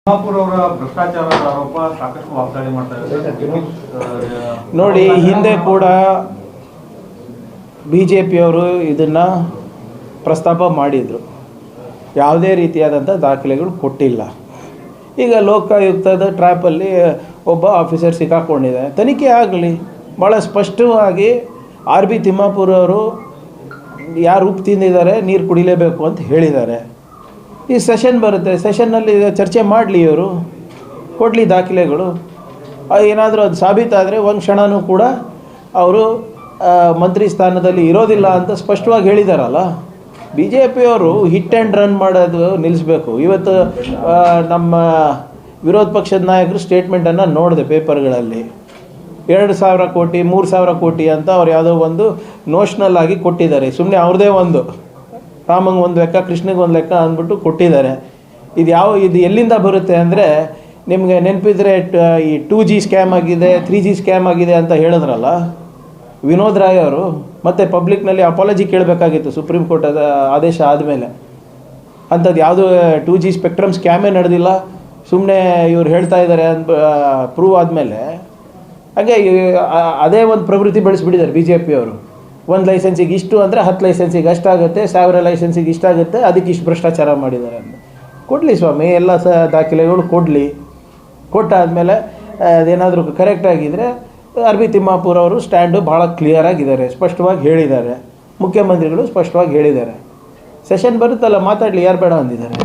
ತಿಮ್ಮಾಪುರ್ ಅವರ ಭ್ರಷ್ಟಾಚಾರದ ಆರೋಪ ಸಾಕಷ್ಟು ವಾಗ್ದಾಳಿ ಮಾಡ್ತಾ ಇದ್ದಾರೆ. ನೋಡಿ, ಹಿಂದೆ ಕೂಡ BJPಯವರು ಇದನ್ನು ಪ್ರಸ್ತಾಪ ಮಾಡಿದರು. ಯಾವುದೇ ರೀತಿಯಾದಂಥ ದಾಖಲೆಗಳು ಕೊಟ್ಟಿಲ್ಲ. ಈಗ ಲೋಕಾಯುಕ್ತದ ಟ್ರ್ಯಾಪಲ್ಲಿ ಒಬ್ಬ ಆಫೀಸರ್ ಸಿಕ್ಕಾಕೊಂಡಿದೆ, ತನಿಖೆ ಆಗಲಿ. ಭಾಳ ಸ್ಪಷ್ಟವಾಗಿ RB ತಿಮ್ಮಾಪುರ್ ಅವರು ಯಾರು ಉಪ್ಪು ತಿಂದಿದ್ದಾರೆ ನೀರು ಕುಡಿಲೇಬೇಕು ಅಂತ ಹೇಳಿದ್ದಾರೆ. ಈ ಸೆಷನ್ ಬರುತ್ತೆ, ಸೆಷನ್ನಲ್ಲಿ ಚರ್ಚೆ ಮಾಡಲಿ, ಇವರು ಕೊಡಲಿ ದಾಖಲೆಗಳು. ಏನಾದರೂ ಅದು ಸಾಬೀತಾದರೆ ಒಂದು ಕ್ಷಣವೂ ಕೂಡ ಅವರು ಮಂತ್ರಿ ಸ್ಥಾನದಲ್ಲಿ ಇರೋದಿಲ್ಲ ಅಂತ ಸ್ಪಷ್ಟವಾಗಿ ಹೇಳಿದಾರಲ್ಲ. BJPಯವರು ಹಿಟ್ ಆ್ಯಂಡ್ ರನ್ ಮಾಡೋದು ನಿಲ್ಲಿಸಬೇಕು. ಇವತ್ತು ನಮ್ಮ ವಿರೋಧ ಪಕ್ಷದ ನಾಯಕರು ಸ್ಟೇಟ್ಮೆಂಟನ್ನು ನೋಡಿದೆ ಪೇಪರ್ಗಳಲ್ಲಿ. 2,000 ಕೋಟಿ 3,000 ಕೋಟಿ ಅಂತ ಅವ್ರು ಯಾವುದೋ ಒಂದು ನೋಷ್ನಲ್ ಆಗಿ ಕೊಟ್ಟಿದ್ದಾರೆ. ಸುಮ್ಮನೆ ಅವ್ರದ್ದೇ ಒಂದು ರಾಮಂಗೆ ಒಂದು ಲೆಕ್ಕ, ಕೃಷ್ಣಗೆ ಒಂದು ಲೆಕ್ಕ ಅಂದ್ಬಿಟ್ಟು ಕೊಟ್ಟಿದ್ದಾರೆ. ಇದು ಎಲ್ಲಿಂದ ಬರುತ್ತೆ ಅಂದರೆ, ನಿಮಗೆ ನೆನಪಿದ್ರೆ ಈ 2G ಸ್ಕ್ಯಾಮ್ ಆಗಿದೆ, 3G ಸ್ಕ್ಯಾಮ್ ಆಗಿದೆ ಅಂತ ಹೇಳಿದ್ರಲ್ಲ ವಿನೋದ್ ರಾಯ್ ಅವರು. ಮತ್ತು ಪಬ್ಲಿಕ್ನಲ್ಲಿ ಅಪಾಲಜಿ ಕೇಳಬೇಕಾಗಿತ್ತು ಸುಪ್ರೀಂ ಕೋರ್ಟ್ ಆದೇಶ ಆದಮೇಲೆ. ಅಂಥದ್ದು ಯಾವುದೂ 2G ಸ್ಪೆಕ್ಟ್ರಮ್ ಸ್ಕ್ಯಾಮೇ ನಡೆದಿಲ್ಲ, ಸುಮ್ಮನೆ ಇವ್ರು ಹೇಳ್ತಾ ಇದ್ದಾರೆ ಅಂತ ಪ್ರೂವ್ ಆದಮೇಲೆ. ಹಾಗೆ ಅದೇ ಒಂದು ಪ್ರವೃತ್ತಿ ಬೆಳೆಸ್ಬಿಟ್ಟಿದ್ದಾರೆ BJPಯವರು. ಒಂದು ಲೈಸೆನ್ಸಿಗೆ ಇಷ್ಟು ಅಂದರೆ 10 ಲೈಸೆನ್ಸಿಗೆ ಅಷ್ಟಾಗುತ್ತೆ, 1000 ಲೈಸೆನ್ಸಿಗೆ ಇಷ್ಟಾಗುತ್ತೆ, ಅದಕ್ಕೆ ಇಷ್ಟು ಭ್ರಷ್ಟಾಚಾರ ಮಾಡಿದ್ದಾರೆ ಅಂತ. ಕೊಡಲಿ ಸ್ವಾಮಿ, ಎಲ್ಲ ದಾಖಲೆಗಳು ಕೊಡಲಿ. ಕೊಟ್ಟಾದಮೇಲೆ ಅದೇನಾದರೂ ಕರೆಕ್ಟಾಗಿದ್ದರೆ RB ತಿಮ್ಮಾಪುರ್ ಅವರು ಸ್ಟ್ಯಾಂಡು ಭಾಳ ಕ್ಲಿಯರಾಗಿದ್ದಾರೆ, ಸ್ಪಷ್ಟವಾಗಿ ಹೇಳಿದ್ದಾರೆ. ಮುಖ್ಯಮಂತ್ರಿಗಳು ಸ್ಪಷ್ಟವಾಗಿ ಹೇಳಿದ್ದಾರೆ. ಸೆಷನ್ ಬರುತ್ತಲ್ಲ, ಮಾತಾಡಲಿ, ಯಾರು ಬೇಡ ಅಂದಿದ್ದಾರೆ.